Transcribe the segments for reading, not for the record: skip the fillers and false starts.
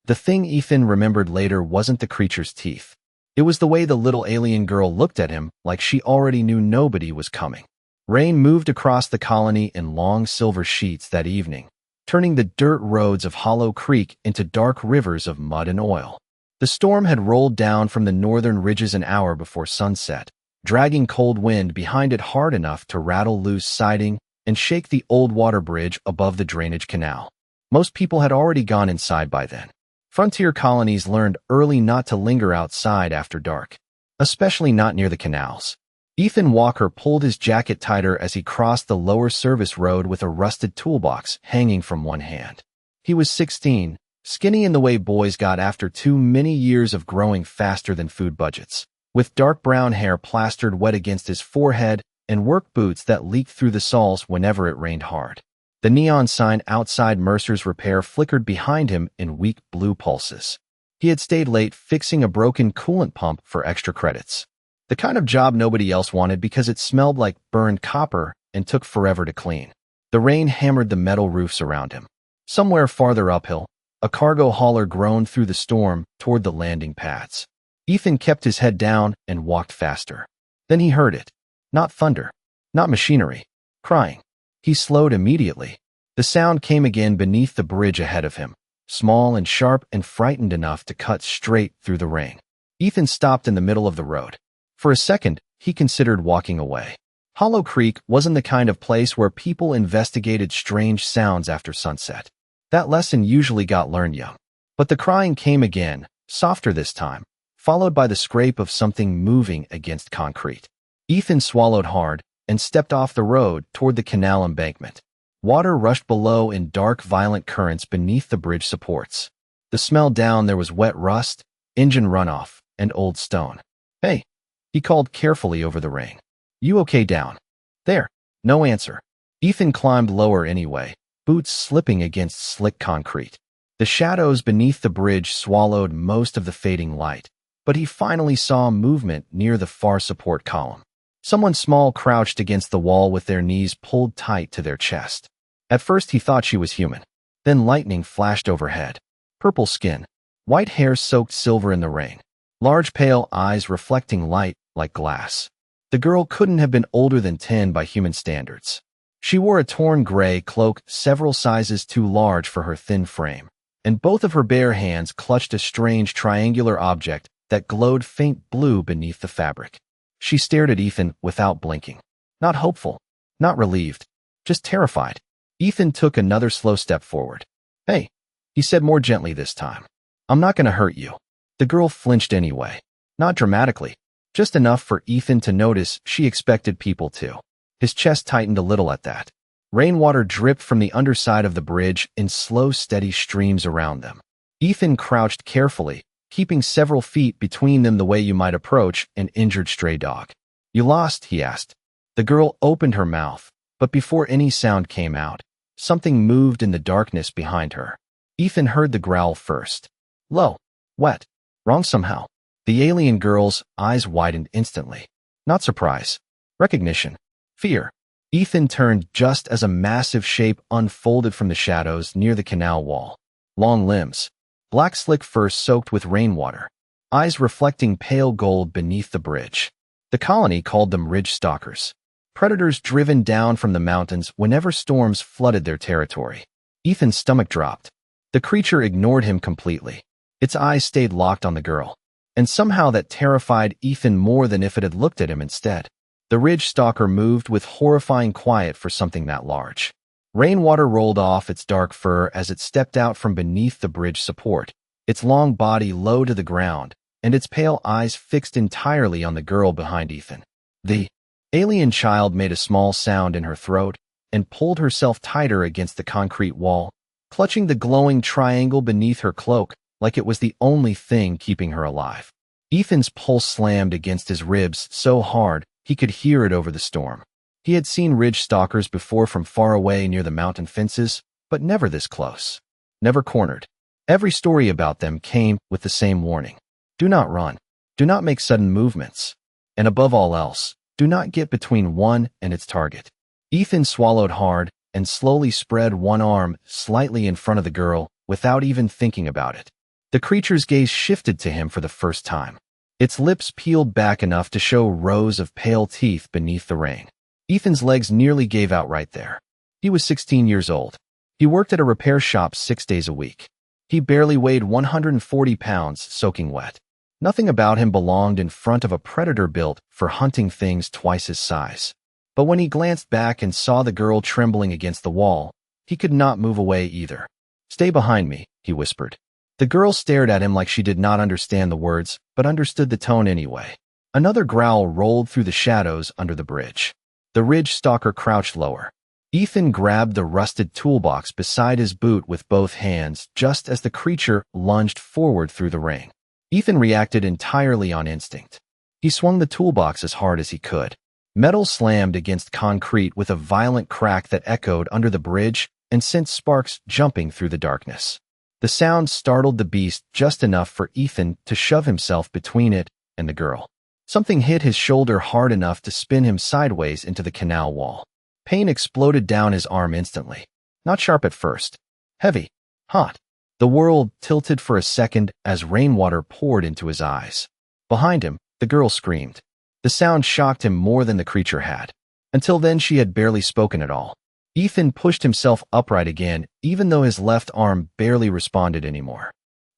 The thing Ethan remembered later wasn't the creature's teeth. It was the way the little alien girl looked at him, like she already knew nobody was coming. Rain moved across the colony in long silver sheets that evening, turning the dirt roads of Hollow Creek into dark rivers of mud and oil. The storm had rolled down from the northern ridges an hour before sunset, dragging cold wind behind it hard enough to rattle loose siding and shake the old water bridge above the drainage canal. Most people had already gone inside by then. Frontier colonies learned early not to linger outside after dark, especially not near the canals. Ethan Walker pulled his jacket tighter as he crossed the lower service road with a rusted toolbox hanging from one hand. He was 16, skinny in the way boys got after too many years of growing faster than food budgets, with dark brown hair plastered wet against his forehead and work boots that leaked through the soles whenever it rained hard. The neon sign outside Mercer's Repair flickered behind him in weak blue pulses. He had stayed late fixing a broken coolant pump for extra credits. The kind of job nobody else wanted because it smelled like burned copper and took forever to clean. The rain hammered the metal roofs around him. Somewhere farther uphill, a cargo hauler groaned through the storm toward the landing pads. Ethan kept his head down and walked faster. Then he heard it. Not thunder. Not machinery. Crying. He slowed immediately. The sound came again beneath the bridge ahead of him, small and sharp and frightened enough to cut straight through the rain. Ethan stopped in the middle of the road. For a second, he considered walking away. Hollow Creek wasn't the kind of place where people investigated strange sounds after sunset. That lesson usually got learned young. But the crying came again, softer this time, followed by the scrape of something moving against concrete. Ethan swallowed hard and stepped off the road toward the canal embankment. Water rushed below in dark, violent currents beneath the bridge supports. The smell down there was wet rust, engine runoff, and old stone. "Hey," he called carefully over the rain. "You okay down there?" No answer. Ethan climbed lower anyway, boots slipping against slick concrete. The shadows beneath the bridge swallowed most of the fading light, but he finally saw movement near the far support column. Someone small crouched against the wall with their knees pulled tight to their chest. At first he thought she was human. Then lightning flashed overhead. Purple skin, white hair soaked silver in the rain, large pale eyes reflecting light like glass. The girl couldn't have been older than 10 by human standards. She wore a torn gray cloak several sizes too large for her thin frame, and both of her bare hands clutched a strange triangular object that glowed faint blue beneath the fabric. She stared at Ethan without blinking. Not hopeful, not relieved, just terrified. Ethan took another slow step forward. "Hey," he said more gently this time. "I'm not going to hurt you." The girl flinched anyway. Not dramatically, just enough for Ethan to notice she expected people to. His chest tightened a little at that. Rainwater dripped from the underside of the bridge in slow, steady streams around them. Ethan crouched carefully, keeping several feet between them the way you might approach an injured stray dog. "You lost?" he asked. The girl opened her mouth, but before any sound came out, something moved in the darkness behind her. Ethan heard the growl first. Low, wet, wrong somehow. The alien girl's eyes widened instantly. Not surprise. Recognition. Fear. Ethan turned just as a massive shape unfolded from the shadows near the canal wall. Long limbs. Black slick fur soaked with rainwater. Eyes reflecting pale gold beneath the bridge. The colony called them ridge stalkers. Predators driven down from the mountains whenever storms flooded their territory. Ethan's stomach dropped. The creature ignored him completely. Its eyes stayed locked on the girl. And somehow that terrified Ethan more than if it had looked at him instead. The ridge stalker moved with horrifying quiet for something that large. Rainwater rolled off its dark fur as it stepped out from beneath the bridge support, its long body low to the ground, and its pale eyes fixed entirely on the girl behind Ethan. The alien child made a small sound in her throat and pulled herself tighter against the concrete wall, clutching the glowing triangle beneath her cloak like it was the only thing keeping her alive. Ethan's pulse slammed against his ribs so hard he could hear it over the storm. He had seen ridge stalkers before from far away near the mountain fences, but never this close. Never cornered. Every story about them came with the same warning. Do not run. Do not make sudden movements. And above all else, do not get between one and its target. Ethan swallowed hard and slowly spread one arm slightly in front of the girl without even thinking about it. The creature's gaze shifted to him for the first time. Its lips peeled back enough to show rows of pale teeth beneath the ring. Ethan's legs nearly gave out right there. He was 16 years old. He worked at a repair shop 6 days a week. He barely weighed 140 pounds, soaking wet. Nothing about him belonged in front of a predator built for hunting things twice his size. But when he glanced back and saw the girl trembling against the wall, he could not move away either. "Stay behind me," he whispered. The girl stared at him like she did not understand the words, but understood the tone anyway. Another growl rolled through the shadows under the bridge. The ridge stalker crouched lower. Ethan grabbed the rusted toolbox beside his boot with both hands just as the creature lunged forward through the ring. Ethan reacted entirely on instinct. He swung the toolbox as hard as he could. Metal slammed against concrete with a violent crack that echoed under the bridge and sent sparks jumping through the darkness. The sound startled the beast just enough for Ethan to shove himself between it and the girl. Something hit his shoulder hard enough to spin him sideways into the canal wall. Pain exploded down his arm instantly. Not sharp at first. Heavy. Hot. The world tilted for a second as rainwater poured into his eyes. Behind him, the girl screamed. The sound shocked him more than the creature had. Until then, she had barely spoken at all. Ethan pushed himself upright again, even though his left arm barely responded anymore.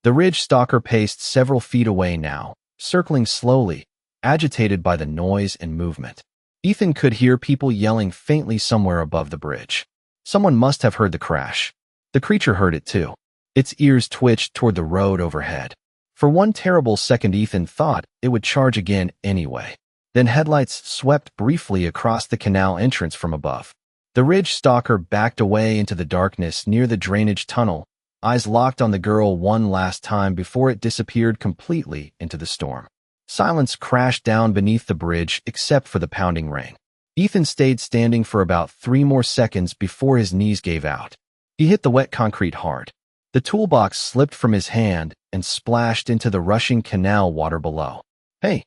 The ridge stalker paced several feet away now, circling slowly, agitated by the noise and movement. Ethan could hear people yelling faintly somewhere above the bridge. Someone must have heard the crash. The creature heard it too. Its ears twitched toward the road overhead. For one terrible second, Ethan thought it would charge again anyway. Then headlights swept briefly across the canal entrance from above. The ridge stalker backed away into the darkness near the drainage tunnel, eyes locked on the girl one last time before it disappeared completely into the storm. Silence crashed down beneath the bridge except for the pounding rain. Ethan stayed standing for about 3 more seconds before his knees gave out. He hit the wet concrete hard. The toolbox slipped from his hand and splashed into the rushing canal water below. "Hey,"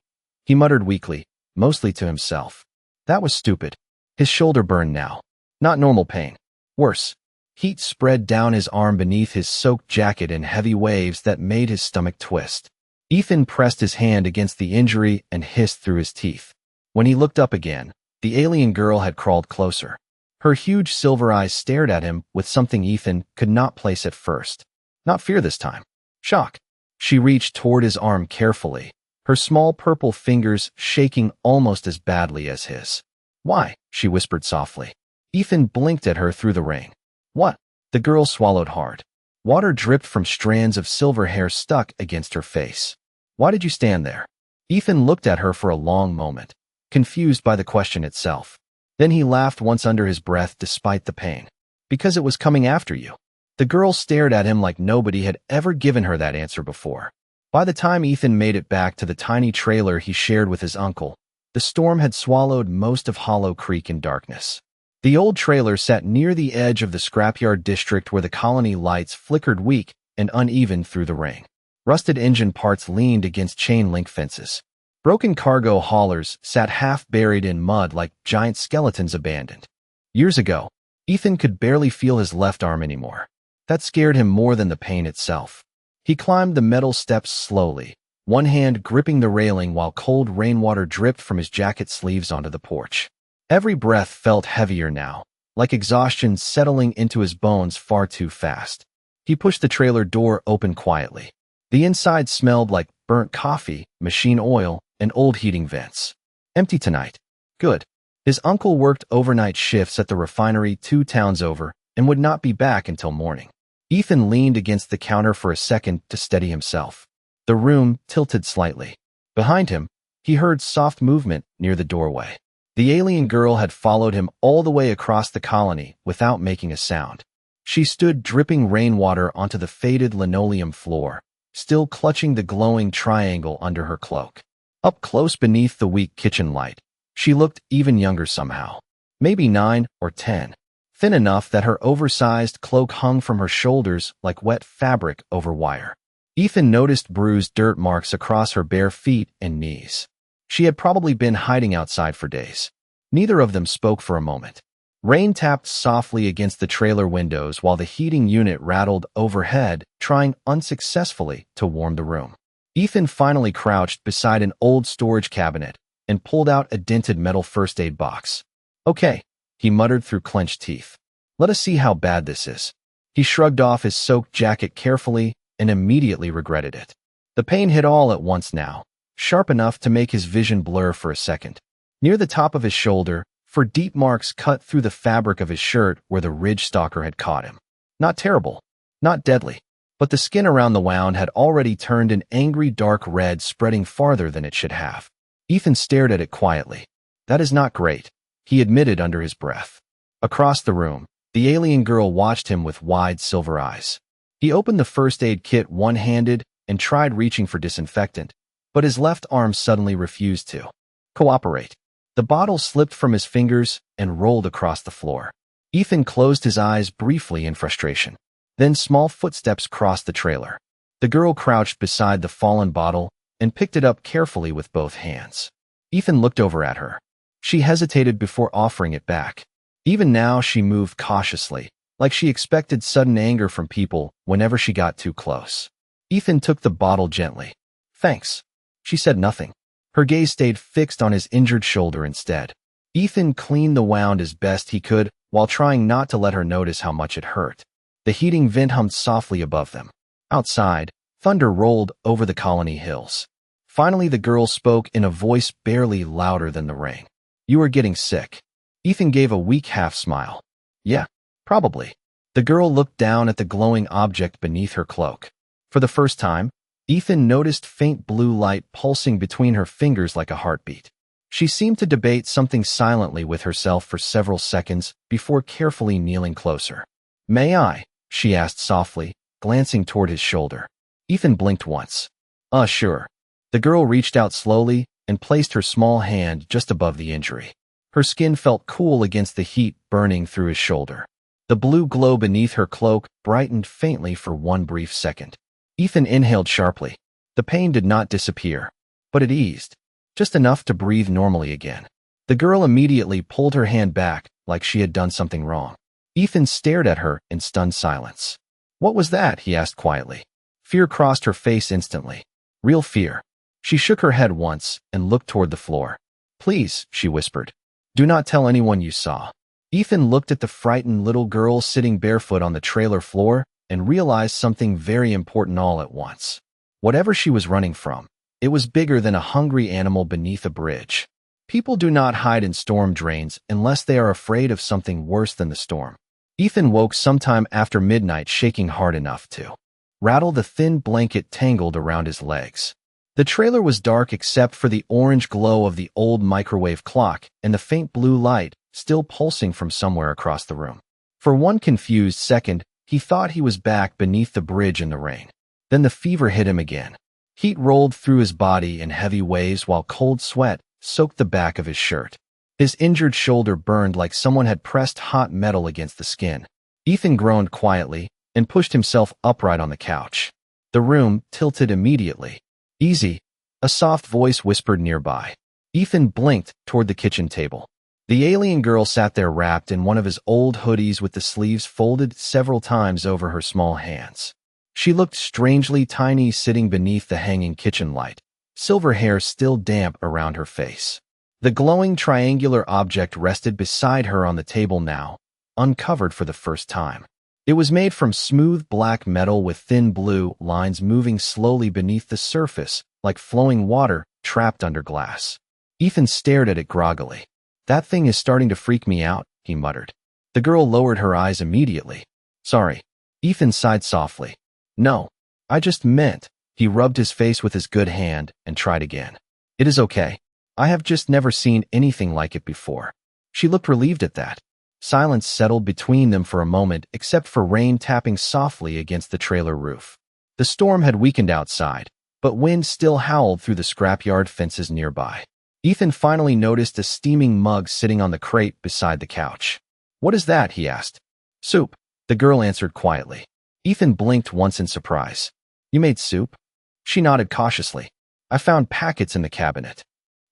he muttered weakly, mostly to himself. That was stupid. His shoulder burned now. Not normal pain. Worse. Heat spread down his arm beneath his soaked jacket in heavy waves that made his stomach twist. Ethan pressed his hand against the injury and hissed through his teeth. When he looked up again, the alien girl had crawled closer. Her huge silver eyes stared at him with something Ethan could not place at first. Not fear this time. Shock. She reached toward his arm carefully, her small purple fingers shaking almost as badly as his. "Why?" she whispered softly. Ethan blinked at her through the rain. "What?" The girl swallowed hard. Water dripped from strands of silver hair stuck against her face. "Why did you stand there?" Ethan looked at her for a long moment, confused by the question itself. Then he laughed once under his breath despite the pain. "Because it was coming after you." The girl stared at him like nobody had ever given her that answer before. By the time Ethan made it back to the tiny trailer he shared with his uncle, the storm had swallowed most of Hollow Creek in darkness. The old trailer sat near the edge of the scrapyard district where the colony lights flickered weak and uneven through the rain. Rusted engine parts leaned against chain-link fences. Broken cargo haulers sat half-buried in mud like giant skeletons abandoned. Years ago, Ethan could barely feel his left arm anymore. That scared him more than the pain itself. He climbed the metal steps slowly, one hand gripping the railing while cold rainwater dripped from his jacket sleeves onto the porch. Every breath felt heavier now, like exhaustion settling into his bones far too fast. He pushed the trailer door open quietly. The inside smelled like burnt coffee, machine oil, and old heating vents. Empty tonight. Good. His uncle worked overnight shifts at the refinery 2 towns over and would not be back until morning. Ethan leaned against the counter for a second to steady himself. The room tilted slightly. Behind him, he heard soft movement near the doorway. The alien girl had followed him all the way across the colony without making a sound. She stood dripping rainwater onto the faded linoleum floor, still clutching the glowing triangle under her cloak. Up close beneath the weak kitchen light, she looked even younger somehow. Maybe 9 or 10. Thin enough that her oversized cloak hung from her shoulders like wet fabric over wire. Ethan noticed bruised dirt marks across her bare feet and knees. She had probably been hiding outside for days. Neither of them spoke for a moment. Rain tapped softly against the trailer windows while the heating unit rattled overhead, trying unsuccessfully to warm the room. Ethan finally crouched beside an old storage cabinet and pulled out a dented metal first aid box. "Okay," he muttered through clenched teeth. "Let us see how bad this is." He shrugged off his soaked jacket carefully and immediately regretted it. The pain hit all at once now, sharp enough to make his vision blur for a second. Near the top of his shoulder, for deep marks cut through the fabric of his shirt where the ridge stalker had caught him. Not terrible, not deadly, but the skin around the wound had already turned an angry dark red, spreading farther than it should have. Ethan stared at it quietly. "That is not great," he admitted under his breath. Across the room, the alien girl watched him with wide silver eyes. He opened the first aid kit one-handed and tried reaching for disinfectant, but his left arm suddenly refused to cooperate. The bottle slipped from his fingers and rolled across the floor. Ethan closed his eyes briefly in frustration. Then small footsteps crossed the trailer. The girl crouched beside the fallen bottle and picked it up carefully with both hands. Ethan looked over at her. She hesitated before offering it back. Even now she moved cautiously, like she expected sudden anger from people whenever she got too close. Ethan took the bottle gently. "Thanks." She said nothing. Her gaze stayed fixed on his injured shoulder instead. Ethan cleaned the wound as best he could while trying not to let her notice how much it hurt. The heating vent hummed softly above them. Outside, thunder rolled over the colony hills. Finally, the girl spoke in a voice barely louder than the rain. "You are getting sick." Ethan gave a weak half-smile. "Yeah, probably." The girl looked down at the glowing object beneath her cloak. For the first time, Ethan noticed faint blue light pulsing between her fingers like a heartbeat. She seemed to debate something silently with herself for several seconds before carefully kneeling closer. "May I?" she asked softly, glancing toward his shoulder. Ethan blinked once. Sure." The girl reached out slowly and placed her small hand just above the injury. Her skin felt cool against the heat burning through his shoulder. The blue glow beneath her cloak brightened faintly for one brief second. Ethan inhaled sharply. The pain did not disappear, but it eased, just enough to breathe normally again. The girl immediately pulled her hand back like she had done something wrong. Ethan stared at her in stunned silence. "What was that?" he asked quietly. Fear crossed her face instantly. Real fear. She shook her head once and looked toward the floor. "Please," she whispered. "Do not tell anyone you saw." Ethan looked at the frightened little girl sitting barefoot on the trailer floor and realized something very important all at once. Whatever she was running from, it was bigger than a hungry animal beneath a bridge. People do not hide in storm drains unless they are afraid of something worse than the storm. Ethan woke sometime after midnight, shaking hard enough to rattle the thin blanket tangled around his legs. The trailer was dark except for the orange glow of the old microwave clock and the faint blue light still pulsing from somewhere across the room. For one confused second, he thought he was back beneath the bridge in the rain. Then the fever hit him again. Heat rolled through his body in heavy waves while cold sweat soaked the back of his shirt. His injured shoulder burned like someone had pressed hot metal against the skin. Ethan groaned quietly and pushed himself upright on the couch. The room tilted immediately. "Easy," a soft voice whispered nearby. Ethan blinked toward the kitchen table. The alien girl sat there wrapped in one of his old hoodies with the sleeves folded several times over her small hands. She looked strangely tiny sitting beneath the hanging kitchen light, silver hair still damp around her face. The glowing triangular object rested beside her on the table now, uncovered for the first time. It was made from smooth black metal with thin blue lines moving slowly beneath the surface like flowing water trapped under glass. Ethan stared at it groggily. "That thing is starting to freak me out," he muttered. The girl lowered her eyes immediately. "Sorry." Ethan sighed softly. "No, I just meant." He rubbed his face with his good hand and tried again. "It is okay. I have just never seen anything like it before." She looked relieved at that. Silence settled between them for a moment except for rain tapping softly against the trailer roof. The storm had weakened outside, but wind still howled through the scrapyard fences nearby. Ethan finally noticed a steaming mug sitting on the crate beside the couch. "What is that?" he asked. "Soup," the girl answered quietly. Ethan blinked once in surprise. "You made soup?" She nodded cautiously. "I found packets in the cabinet."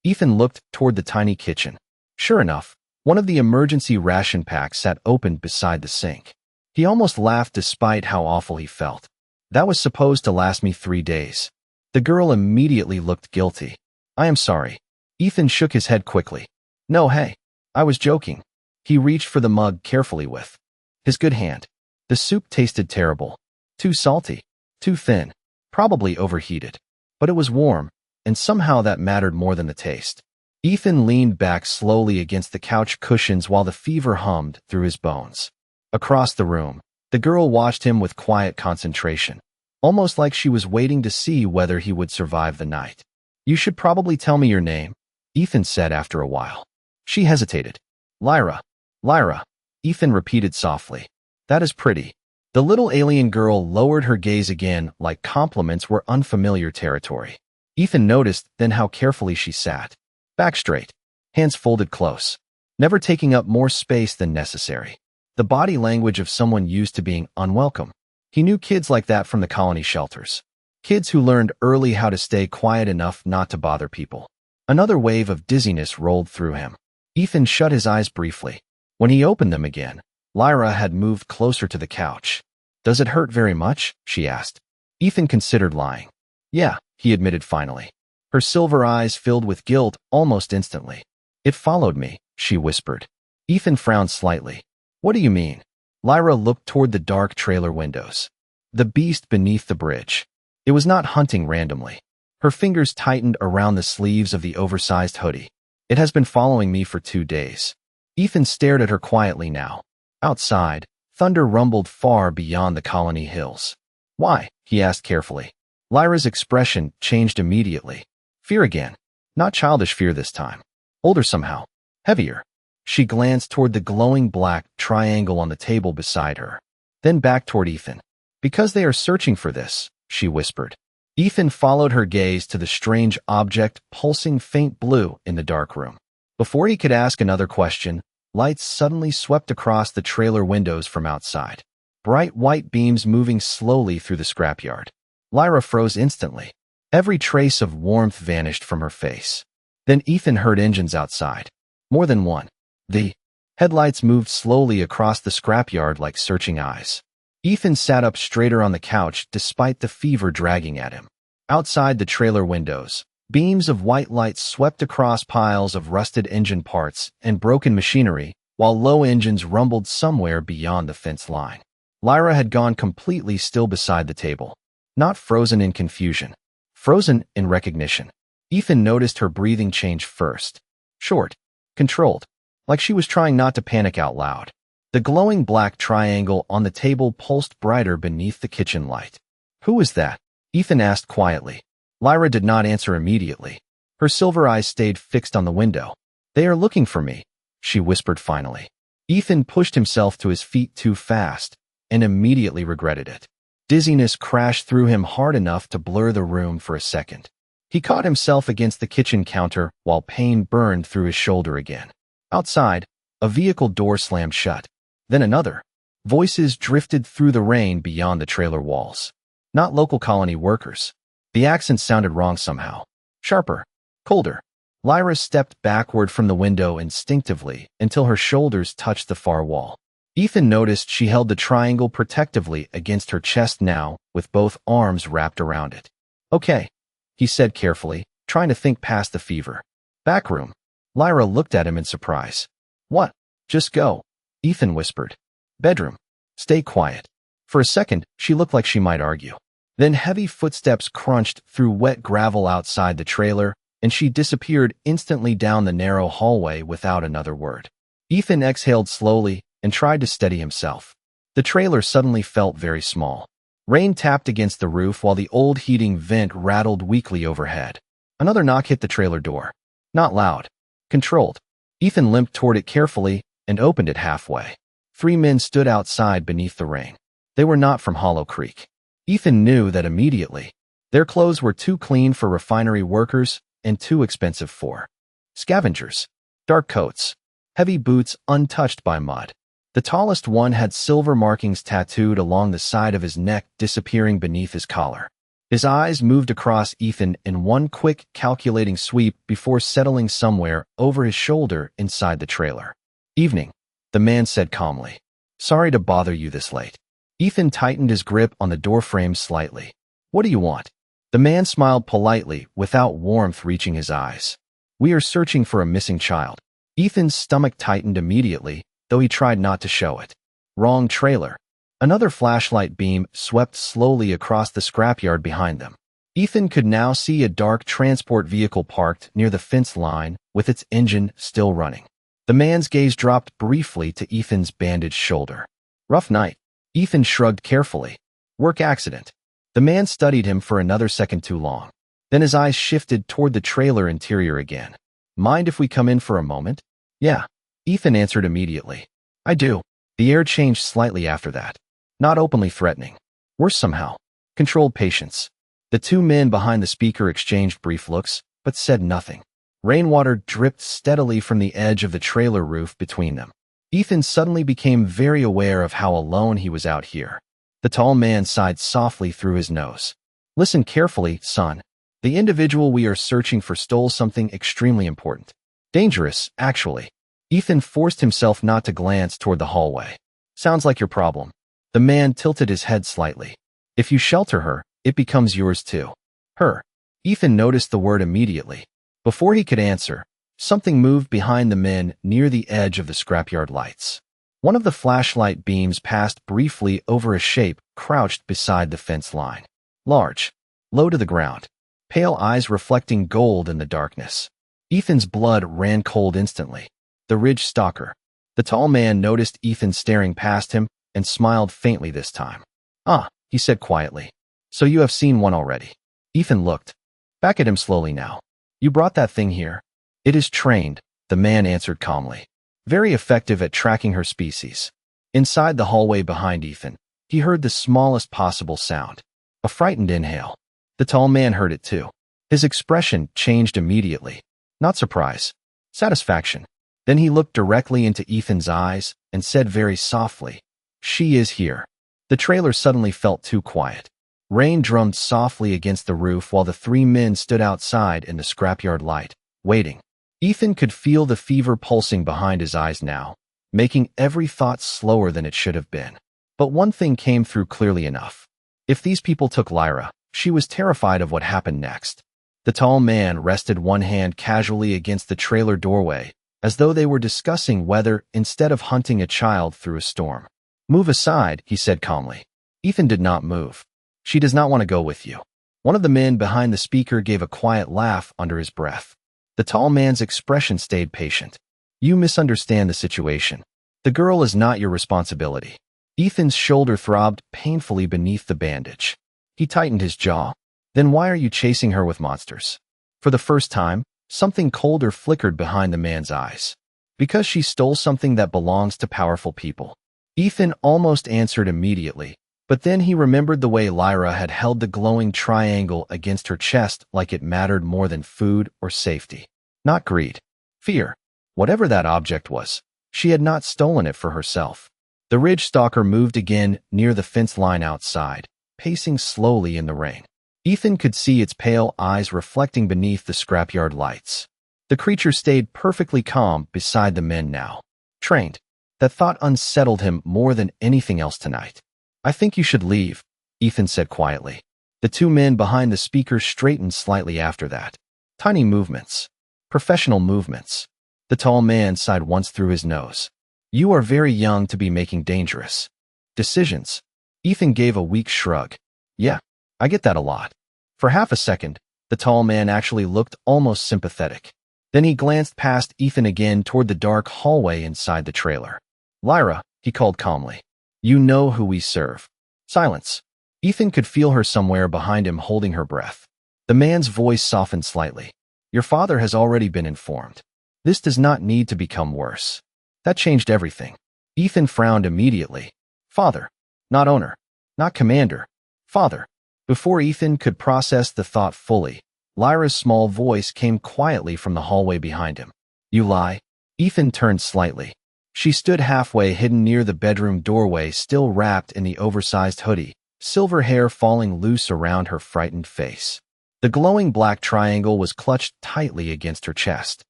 Ethan looked toward the tiny kitchen. Sure enough, One of the emergency ration packs sat open beside the sink. He almost laughed despite how awful he felt. That was supposed to last me 3 days. The girl immediately looked guilty. I am sorry. Ethan shook his head quickly. No, hey. I was joking. He reached for the mug carefully with his good hand. The soup tasted terrible. Too salty. Too thin. Probably overheated. But it was warm, and somehow that mattered more than the taste. Ethan leaned back slowly against the couch cushions while the fever hummed through his bones. Across the room, the girl watched him with quiet concentration, almost like she was waiting to see whether he would survive the night. You should probably tell me your name, Ethan said after a while. She hesitated. Lyra. Lyra, Ethan repeated softly. That is pretty. The little alien girl lowered her gaze again like compliments were unfamiliar territory. Ethan noticed then how carefully she sat. Back straight, hands folded close, never taking up more space than necessary. The body language of someone used to being unwelcome. He knew kids like that from the colony shelters. Kids who learned early how to stay quiet enough not to bother people. Another wave of dizziness rolled through him. Ethan shut his eyes briefly. When he opened them again, Lyra had moved closer to the couch. Does it hurt very much? She asked. Ethan considered lying. Yeah, he admitted finally. Her silver eyes filled with guilt almost instantly. It followed me, she whispered. Ethan frowned slightly. What do you mean? Lyra looked toward the dark trailer windows. The beast beneath the bridge. It was not hunting randomly. Her fingers tightened around the sleeves of the oversized hoodie. It has been following me for 2 days. Ethan stared at her quietly now. Outside, thunder rumbled far beyond the colony hills. Why? He asked carefully. Lyra's expression changed immediately. Fear again. Not childish fear this time. Older somehow. Heavier. She glanced toward the glowing black triangle on the table beside her. Then back toward Ethan. Because they are searching for this, she whispered. Ethan followed her gaze to the strange object pulsing faint blue in the dark room. Before he could ask another question, lights suddenly swept across the trailer windows from outside. Bright white beams moving slowly through the scrapyard. Lyra froze instantly. Every trace of warmth vanished from her face. Then Ethan heard engines outside. More than one. The headlights moved slowly across the scrapyard like searching eyes. Ethan sat up straighter on the couch despite the fever dragging at him. Outside the trailer windows, beams of white light swept across piles of rusted engine parts and broken machinery, while low engines rumbled somewhere beyond the fence line. Lyra had gone completely still beside the table. Not frozen in confusion. Frozen in recognition. Ethan noticed her breathing change first. Short. Controlled. Like she was trying not to panic out loud. The glowing black triangle on the table pulsed brighter beneath the kitchen light. Who was that? Ethan asked quietly. Lyra did not answer immediately. Her silver eyes stayed fixed on the window. They are looking for me, she whispered finally. Ethan pushed himself to his feet too fast and immediately regretted it. Dizziness crashed through him hard enough to blur the room for a second. He caught himself against the kitchen counter while pain burned through his shoulder again. Outside, a vehicle door slammed shut. Then another. Voices drifted through the rain beyond the trailer walls. Not local colony workers. The accent sounded wrong somehow. Sharper. Colder. Lyra stepped backward from the window instinctively until her shoulders touched the far wall. Ethan noticed she held the triangle protectively against her chest now, with both arms wrapped around it. Okay, he said carefully, trying to think past the fever. Back room. Lyra looked at him in surprise. What? Just go, Ethan whispered. Bedroom. Stay quiet. For a second, she looked like she might argue. Then heavy footsteps crunched through wet gravel outside the trailer, and she disappeared instantly down the narrow hallway without another word. Ethan exhaled slowly and tried to steady himself. The trailer suddenly felt very small. Rain tapped against the roof while the old heating vent rattled weakly overhead. Another knock hit the trailer door. Not loud. Controlled. Ethan limped toward it carefully and opened it halfway. 3 men stood outside beneath the rain. They were not from Hollow Creek. Ethan knew that immediately. Their clothes were too clean for refinery workers and too expensive for scavengers. Dark coats. Heavy boots untouched by mud. The tallest one had silver markings tattooed along the side of his neck, disappearing beneath his collar. His eyes moved across Ethan in one quick, calculating sweep before settling somewhere over his shoulder inside the trailer. Evening, the man said calmly. Sorry to bother you this late. Ethan tightened his grip on the doorframe slightly. What do you want? The man smiled politely, without warmth reaching his eyes. We are searching for a missing child. Ethan's stomach tightened immediately, though he tried not to show it. Wrong trailer. Another flashlight beam swept slowly across the scrapyard behind them. Ethan could now see a dark transport vehicle parked near the fence line, with its engine still running. The man's gaze dropped briefly to Ethan's bandaged shoulder. Rough night. Ethan shrugged carefully. Work accident. The man studied him for another second too long. Then his eyes shifted toward the trailer interior again. Mind if we come in for a moment? Yeah. Ethan answered immediately. I do. The air changed slightly after that. Not openly threatening. Worse somehow. Controlled patience. The two men behind the speaker exchanged brief looks, but said nothing. Rainwater dripped steadily from the edge of the trailer roof between them. Ethan suddenly became very aware of how alone he was out here. The tall man sighed softly through his nose. Listen carefully, son. The individual we are searching for stole something extremely important. Dangerous, actually. Ethan forced himself not to glance toward the hallway. Sounds like your problem. The man tilted his head slightly. If you shelter her, it becomes yours too. Her. Ethan noticed the word immediately. Before he could answer, something moved behind the men near the edge of the scrapyard lights. One of the flashlight beams passed briefly over a shape crouched beside the fence line. Large, low to the ground, pale eyes reflecting gold in the darkness. Ethan's blood ran cold instantly. The Ridge Stalker. The tall man noticed Ethan staring past him and smiled faintly this time. Ah, he said quietly. So you have seen one already. Ethan looked back at him slowly now. You brought that thing here. It is trained, the man answered calmly. Very effective at tracking her species. Inside the hallway behind Ethan, he heard the smallest possible sound. A frightened inhale. The tall man heard it too. His expression changed immediately. Not surprise. Satisfaction. Then he looked directly into Ethan's eyes and said very softly, She is here. The trailer suddenly felt too quiet. Rain drummed softly against the roof while the three men stood outside in the scrapyard light, waiting. Ethan could feel the fever pulsing behind his eyes now, making every thought slower than it should have been. But one thing came through clearly enough. If these people took Lyra, she was terrified of what happened next. The tall man rested one hand casually against the trailer doorway, as though they were discussing whether instead of hunting a child through a storm. Move aside, he said calmly. Ethan did not move. She does not want to go with you. One of the men behind the speaker gave a quiet laugh under his breath. The tall man's expression stayed patient. You misunderstand the situation. The girl is not your responsibility. Ethan's shoulder throbbed painfully beneath the bandage. He tightened his jaw. Then why are you chasing her with monsters? For the first time, something colder flickered behind the man's eyes. Because she stole something that belongs to powerful people. Ethan almost answered immediately, but then he remembered the way Lyra had held the glowing triangle against her chest like it mattered more than food or safety. Not greed. Fear. Whatever that object was, she had not stolen it for herself. The Ridge Stalker moved again near the fence line outside, pacing slowly in the rain. Ethan could see its pale eyes reflecting beneath the scrapyard lights. The creature stayed perfectly calm beside the men now. Trained. That thought unsettled him more than anything else tonight. I think you should leave, Ethan said quietly. The two men behind the speaker straightened slightly after that. Tiny movements. Professional movements. The tall man sighed once through his nose. You are very young to be making dangerous decisions. Ethan gave a weak shrug. Yeah, I get that a lot. For half a second, the tall man actually looked almost sympathetic. Then he glanced past Ethan again toward the dark hallway inside the trailer. Lyra, he called calmly. You know who we serve. Silence. Ethan could feel her somewhere behind him holding her breath. The man's voice softened slightly. Your father has already been informed. This does not need to become worse. That changed everything. Ethan frowned immediately. Father. Not owner. Not commander. Father. Before Ethan could process the thought fully, Lyra's small voice came quietly from the hallway behind him. You lie. Ethan turned slightly. She stood halfway hidden near the bedroom doorway, still wrapped in the oversized hoodie, silver hair falling loose around her frightened face. The glowing black triangle was clutched tightly against her chest.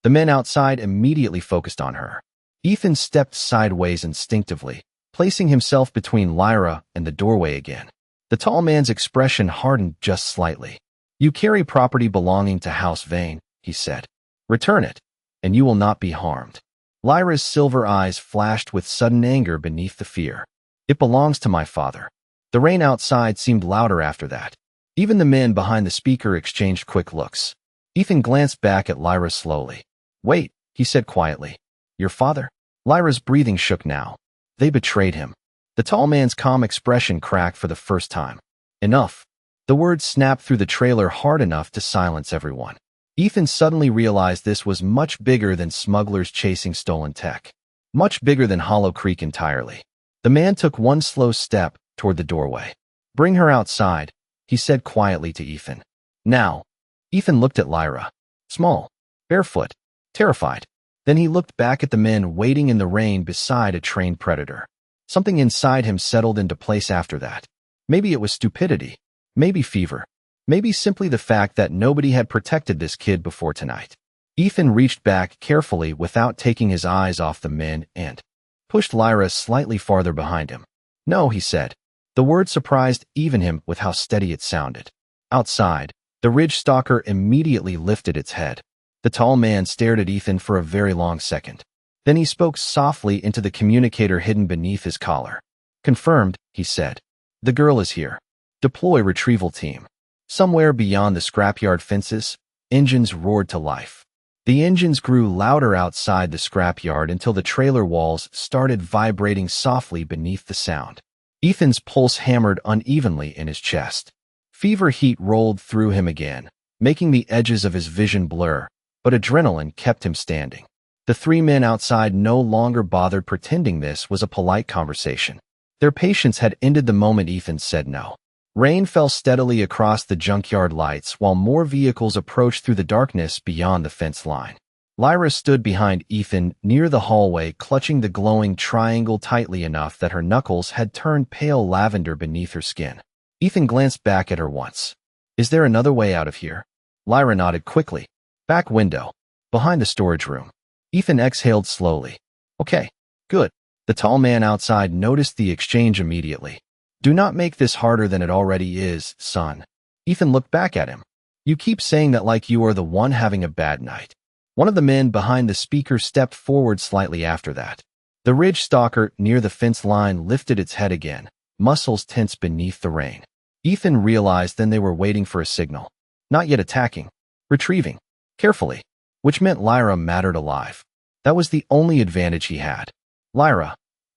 The men outside immediately focused on her. Ethan stepped sideways instinctively, placing himself between Lyra and the doorway again. The tall man's expression hardened just slightly. "You carry property belonging to House Vane," he said. "Return it, and you will not be harmed." Lyra's silver eyes flashed with sudden anger beneath the fear. "It belongs to my father." The rain outside seemed louder after that. Even the men behind the speaker exchanged quick looks. Ethan glanced back at Lyra slowly. "Wait," he said quietly. "Your father?" Lyra's breathing shook now. They betrayed him. The tall man's calm expression cracked for the first time. "Enough." The words snapped through the trailer hard enough to silence everyone. Ethan suddenly realized this was much bigger than smugglers chasing stolen tech. Much bigger than Hollow Creek entirely. The man took one slow step toward the doorway. "Bring her outside," he said quietly to Ethan. "Now." Ethan looked at Lyra. Small, barefoot, terrified. Then he looked back at the men waiting in the rain beside a trained predator. Something inside him settled into place after that. Maybe it was stupidity. Maybe fever. Maybe simply the fact that nobody had protected this kid before tonight. Ethan reached back carefully without taking his eyes off the men and pushed Lyra slightly farther behind him. "No," he said. The word surprised even him with how steady it sounded. Outside, the ridge stalker immediately lifted its head. The tall man stared at Ethan for a very long second. Then he spoke softly into the communicator hidden beneath his collar. "Confirmed," he said. "The girl is here. Deploy retrieval team." Somewhere beyond the scrapyard fences, engines roared to life. The engines grew louder outside the scrapyard until the trailer walls started vibrating softly beneath the sound. Ethan's pulse hammered unevenly in his chest. Fever heat rolled through him again, making the edges of his vision blur, but adrenaline kept him standing. The three men outside no longer bothered pretending this was a polite conversation. Their patience had ended the moment Ethan said no. Rain fell steadily across the junkyard lights while more vehicles approached through the darkness beyond the fence line. Lyra stood behind Ethan near the hallway, clutching the glowing triangle tightly enough that her knuckles had turned pale lavender beneath her skin. Ethan glanced back at her once. "Is there another way out of here?" Lyra nodded quickly. "Back window. Behind the storage room." Ethan exhaled slowly. "Okay, good." The tall man outside noticed the exchange immediately. "Do not make this harder than it already is, son." Ethan looked back at him. "You keep saying that like you are the one having a bad night." One of the men behind the speaker stepped forward slightly after that. The ridge stalker near the fence line lifted its head again, muscles tense beneath the rain. Ethan realized then they were waiting for a signal. Not yet attacking. Retrieving. Carefully. Which meant Lyra mattered alive. That was the only advantage he had. "Lyra,"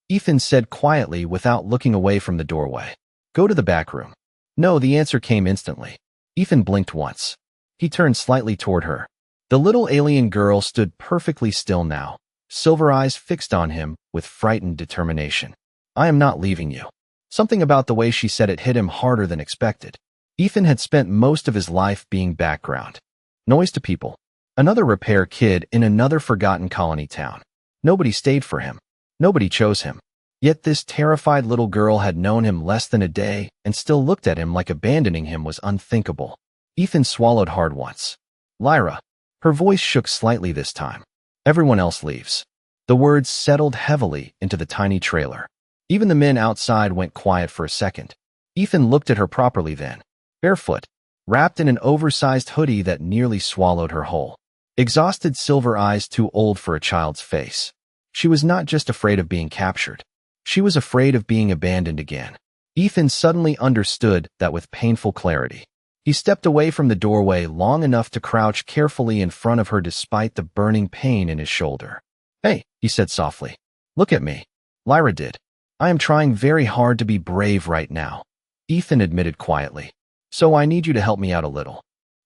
Ethan said quietly without looking away from the doorway. "Go to the back room." "No," the answer came instantly. Ethan blinked once. He turned slightly toward her. The little alien girl stood perfectly still now, silver eyes fixed on him with frightened determination. "I am not leaving you." Something about the way she said it hit him harder than expected. Ethan had spent most of his life being background. Noise to people. Another repair kid in another forgotten colony town. Nobody stayed for him. Nobody chose him. Yet this terrified little girl had known him less than a day and still looked at him like abandoning him was unthinkable. Ethan swallowed hard once. "Lyra." Her voice shook slightly this time. "Everyone else leaves." The words settled heavily into the tiny trailer. Even the men outside went quiet for a second. Ethan looked at her properly then. Barefoot, wrapped in an oversized hoodie that nearly swallowed her whole. Exhausted silver eyes too old for a child's face. She was not just afraid of being captured. She was afraid of being abandoned again. Ethan suddenly understood that with painful clarity. He stepped away from the doorway long enough to crouch carefully in front of her despite the burning pain in his shoulder. "Hey," he said softly. "Look at me." Lyra did. "I am trying very hard to be brave right now," Ethan admitted quietly. "So I need you to help me out a little."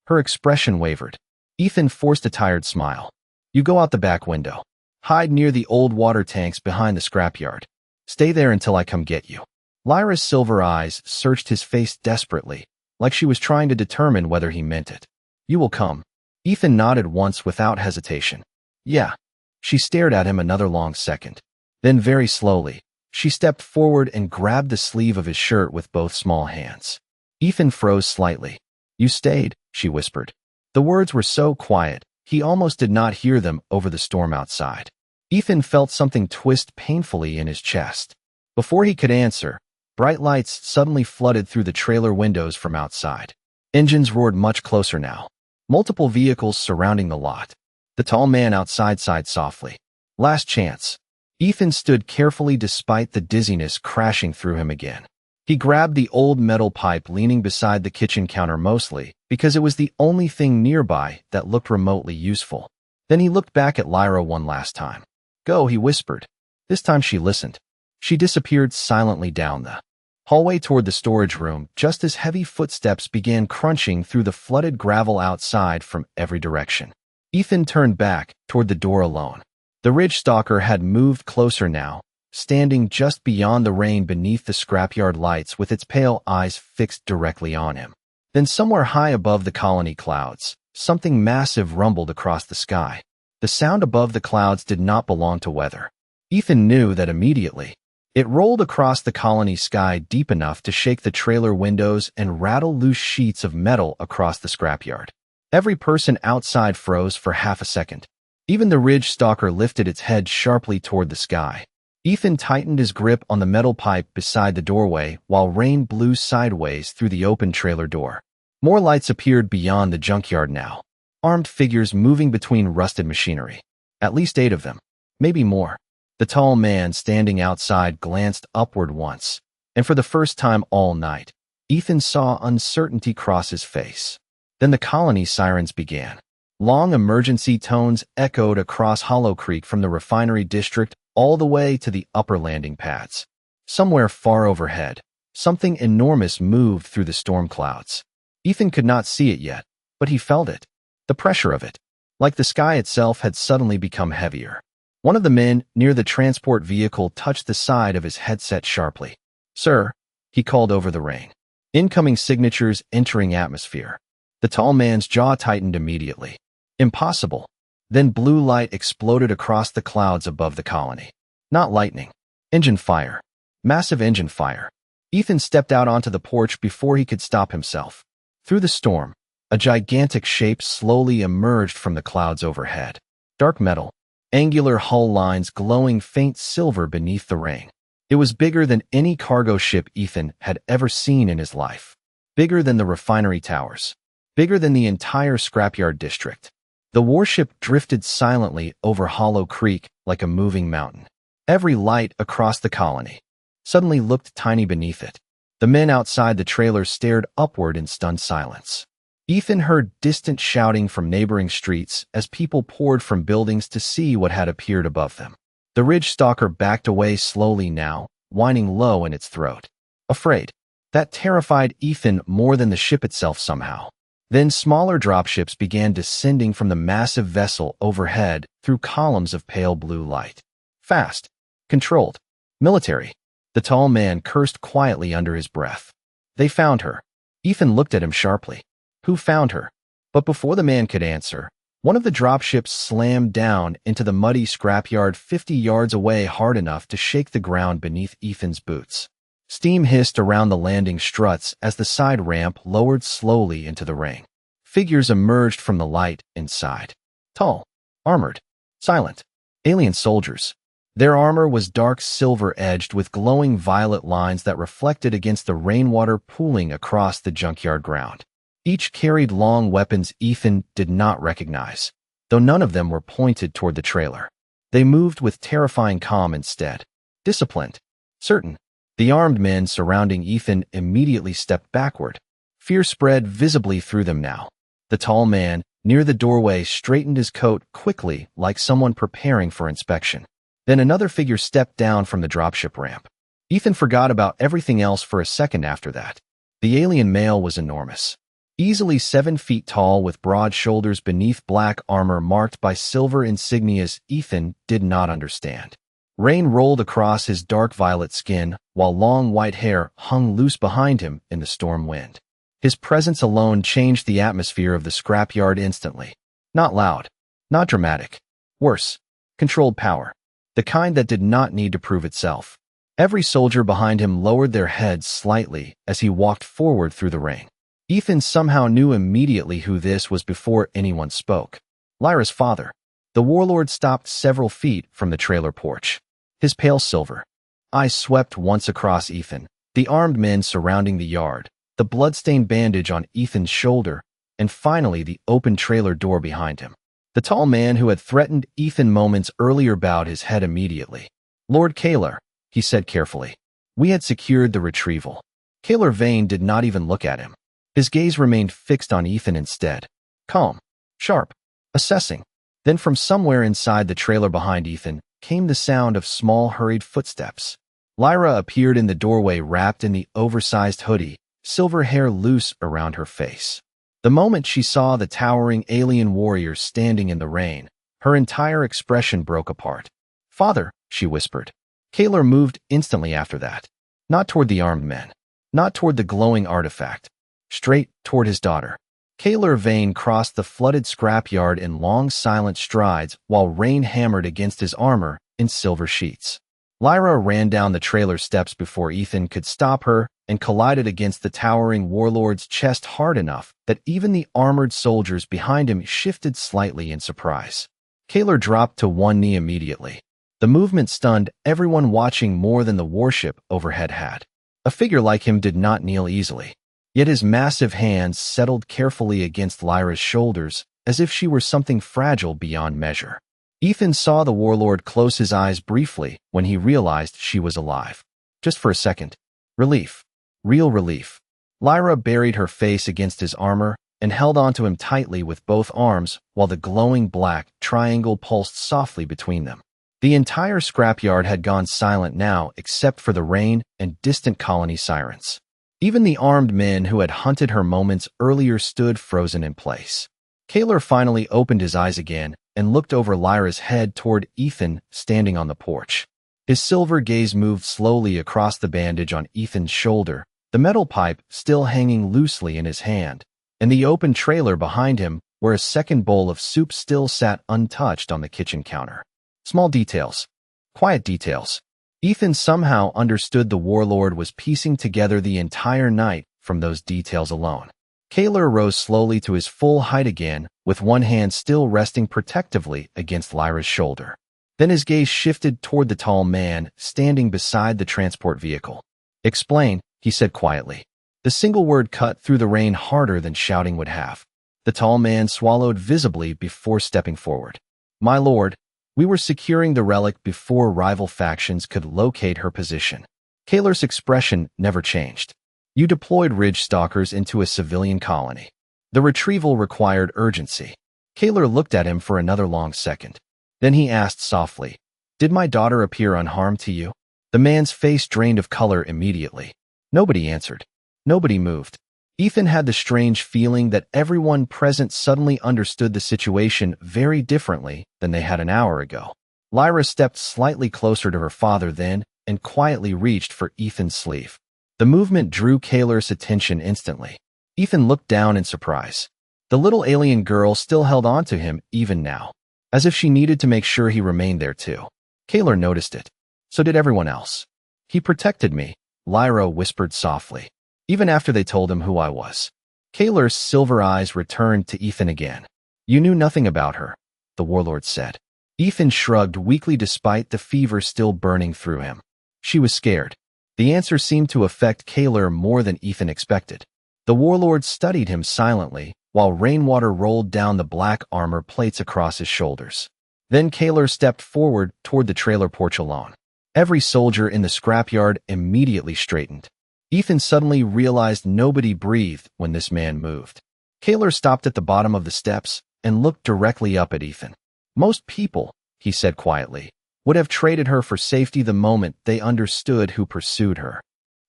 Her expression wavered. Ethan forced a tired smile. "You go out the back window. Hide near the old water tanks behind the scrapyard. Stay there until I come get you." Lyra's silver eyes searched his face desperately, like she was trying to determine whether he meant it. "You will come." Ethan nodded once without hesitation. "Yeah." She stared at him another long second. Then very slowly, she stepped forward and grabbed the sleeve of his shirt with both small hands. Ethan froze slightly. "You stayed," she whispered. The words were so quiet, he almost did not hear them over the storm outside. Ethan felt something twist painfully in his chest. Before he could answer, bright lights suddenly flooded through the trailer windows from outside. Engines roared much closer now. Multiple vehicles surrounding the lot. The tall man outside sighed softly. Last chance. Ethan stood carefully despite the dizziness crashing through him again. He grabbed the old metal pipe leaning beside the kitchen counter mostly because it was the only thing nearby that looked remotely useful. Then he looked back at Lyra one last time. Go, he whispered. This time she listened. She disappeared silently down the hallway toward the storage room just as heavy footsteps began crunching through the flooded gravel outside from every direction. Ethan turned back toward the door alone. The Ridge Stalker had moved closer now, standing just beyond the rain beneath the scrapyard lights with its pale eyes fixed directly on him. Then somewhere high above the colony clouds, something massive rumbled across the sky. The sound above the clouds did not belong to weather. Ethan knew that immediately. It rolled across the colony sky deep enough to shake the trailer windows and rattle loose sheets of metal across the scrapyard. Every person outside froze for half a second. Even the Ridge Stalker lifted its head sharply toward the sky. Ethan tightened his grip on the metal pipe beside the doorway while rain blew sideways through the open trailer door. More lights appeared beyond the junkyard now. Armed figures moving between rusted machinery. At least 8 of them. Maybe more. The tall man standing outside glanced upward once, and for the first time all night, Ethan saw uncertainty cross his face. Then the colony sirens began. Long emergency tones echoed across Hollow Creek from the refinery district all the way to the upper landing pads. Somewhere far overhead, something enormous moved through the storm clouds. Ethan could not see it yet, but he felt it. The pressure of it. Like the sky itself had suddenly become heavier. One of the men near the transport vehicle touched the side of his headset sharply. Sir, he called over the rain. Incoming signatures entering atmosphere. The tall man's jaw tightened immediately. Impossible. Then blue light exploded across the clouds above the colony. Not lightning. Engine fire. Massive engine fire. Ethan stepped out onto the porch before he could stop himself. Through the storm, a gigantic shape slowly emerged from the clouds overhead. Dark metal. Angular hull lines glowing faint silver beneath the rain. It was bigger than any cargo ship Ethan had ever seen in his life. Bigger than the refinery towers. Bigger than the entire scrapyard district. The warship drifted silently over Hollow Creek like a moving mountain. Every light across the colony suddenly looked tiny beneath it. The men outside the trailer stared upward in stunned silence. Ethan heard distant shouting from neighboring streets as people poured from buildings to see what had appeared above them. The Ridge Stalker backed away slowly now, whining low in its throat. Afraid. That terrified Ethan more than the ship itself somehow. Then smaller dropships began descending from the massive vessel overhead through columns of pale blue light. Fast. Controlled. Military. The tall man cursed quietly under his breath. They found her. Ethan looked at him sharply. Who found her? But before the man could answer, one of the dropships slammed down into the muddy scrapyard 50 yards away hard enough to shake the ground beneath Ethan's boots. Steam hissed around the landing struts as the side ramp lowered slowly into the ring. Figures emerged from the light inside. Tall, armored, silent. Alien soldiers. Their armor was dark silver-edged with glowing violet lines that reflected against the rainwater pooling across the junkyard ground. Each carried long weapons Ethan did not recognize, though none of them were pointed toward the trailer. They moved with terrifying calm instead. Disciplined. Certain. The armed men surrounding Ethan immediately stepped backward. Fear spread visibly through them now. The tall man, near the doorway, straightened his coat quickly like someone preparing for inspection. Then another figure stepped down from the dropship ramp. Ethan forgot about everything else for a second after that. The alien male was enormous. Easily 7 feet tall with broad shoulders beneath black armor marked by silver insignias Ethan did not understand. Rain rolled across his dark violet skin while long white hair hung loose behind him in the storm wind. His presence alone changed the atmosphere of the scrapyard instantly. Not loud. Not dramatic. Worse. Controlled power. The kind that did not need to prove itself. Every soldier behind him lowered their heads slightly as he walked forward through the rain. Ethan somehow knew immediately who this was before anyone spoke. Lyra's father. The warlord stopped several feet from the trailer porch. His pale silver eyes swept once across Ethan, the armed men surrounding the yard, the bloodstained bandage on Ethan's shoulder, and finally the open trailer door behind him. The tall man who had threatened Ethan moments earlier bowed his head immediately. "Lord Kalar," he said carefully. "We had secured the retrieval." Kalar Vane did not even look at him. His gaze remained fixed on Ethan instead. Calm, sharp, assessing. Then from somewhere inside the trailer behind Ethan came the sound of small, hurried footsteps. Lyra appeared in the doorway wrapped in the oversized hoodie, silver hair loose around her face. The moment she saw the towering alien warrior standing in the rain, her entire expression broke apart. "Father," she whispered. Kalar moved instantly after that. Not toward the armed men. Not toward the glowing artifact. Straight toward his daughter. Kalar Vane crossed the flooded scrapyard in long, silent strides while rain hammered against his armor in silver sheets. Lyra ran down the trailer steps before Ethan could stop her and collided against the towering warlord's chest hard enough that even the armored soldiers behind him shifted slightly in surprise. Kalar dropped to one knee immediately. The movement stunned everyone watching more than the warship overhead had. A figure like him did not kneel easily. Yet his massive hands settled carefully against Lyra's shoulders as if she were something fragile beyond measure. Ethan saw the warlord close his eyes briefly when he realized she was alive. Just for a second. Relief. Real relief. Lyra buried her face against his armor and held onto him tightly with both arms while the glowing black triangle pulsed softly between them. The entire scrapyard had gone silent now except for the rain and distant colony sirens. Even the armed men who had hunted her moments earlier stood frozen in place. Kalar finally opened his eyes again and looked over Lyra's head toward Ethan standing on the porch. His silver gaze moved slowly across the bandage on Ethan's shoulder, the metal pipe still hanging loosely in his hand, and the open trailer behind him where a second bowl of soup still sat untouched on the kitchen counter. Small details. Quiet details. Ethan somehow understood the warlord was piecing together the entire night from those details alone. Kalar rose slowly to his full height again, with one hand still resting protectively against Lyra's shoulder. Then his gaze shifted toward the tall man standing beside the transport vehicle. "Explain," he said quietly. The single word cut through the rain harder than shouting would have. The tall man swallowed visibly before stepping forward. "My lord, we were securing the relic before rival factions could locate her position." Kalar's expression never changed. "You deployed Ridge Stalkers into a civilian colony. The retrieval required urgency." Kalar looked at him for another long second. Then he asked softly, "Did my daughter appear unharmed to you?" The man's face drained of color immediately. Nobody answered. Nobody moved. Ethan had the strange feeling that everyone present suddenly understood the situation very differently than they had an hour ago. Lyra stepped slightly closer to her father then and quietly reached for Ethan's sleeve. The movement drew Kalar's attention instantly. Ethan looked down in surprise. The little alien girl still held on to him even now, as if she needed to make sure he remained there too. Kalar noticed it. So did everyone else. "He protected me," Lyra whispered softly. "Even after they told him who I was." Kalar's silver eyes returned to Ethan again. "You knew nothing about her," the warlord said. Ethan shrugged weakly despite the fever still burning through him. She was scared. The answer seemed to affect Kalar more than Ethan expected. The warlord studied him silently while rainwater rolled down the black armor plates across his shoulders. Then Kalar stepped forward toward the trailer porch alone. Every soldier in the scrapyard immediately straightened. Ethan suddenly realized nobody breathed when this man moved. Kalar stopped at the bottom of the steps and looked directly up at Ethan. "Most people," he said quietly, "would have traded her for safety the moment they understood who pursued her."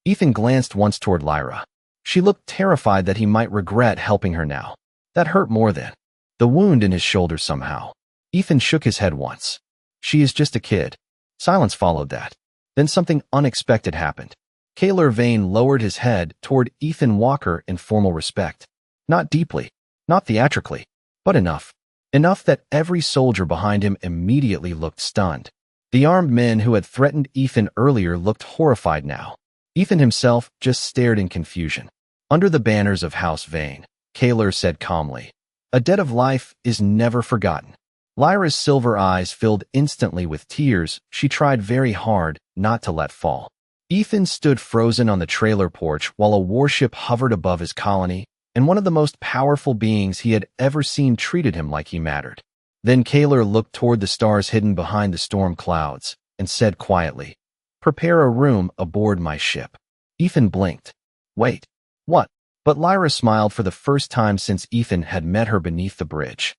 Ethan glanced once toward Lyra. She looked terrified that he might regret helping her now. That hurt more than the wound in his shoulder somehow. Ethan shook his head once. "She is just a kid." Silence followed that. Then something unexpected happened. Kalar Vane lowered his head toward Ethan Walker in formal respect. Not deeply, not theatrically, but enough. Enough that every soldier behind him immediately looked stunned. The armed men who had threatened Ethan earlier looked horrified now. Ethan himself just stared in confusion. "Under the banners of House Vane," Kalar said calmly, "a debt of life is never forgotten." Lyra's silver eyes filled instantly with tears. She tried very hard not to let fall. Ethan stood frozen on the trailer porch while a warship hovered above his colony, and one of the most powerful beings he had ever seen treated him like he mattered. Then Kaler looked toward the stars hidden behind the storm clouds and said quietly, "Prepare a room aboard my ship." Ethan blinked. "Wait, what?" But Lyra smiled for the first time since Ethan had met her beneath the bridge.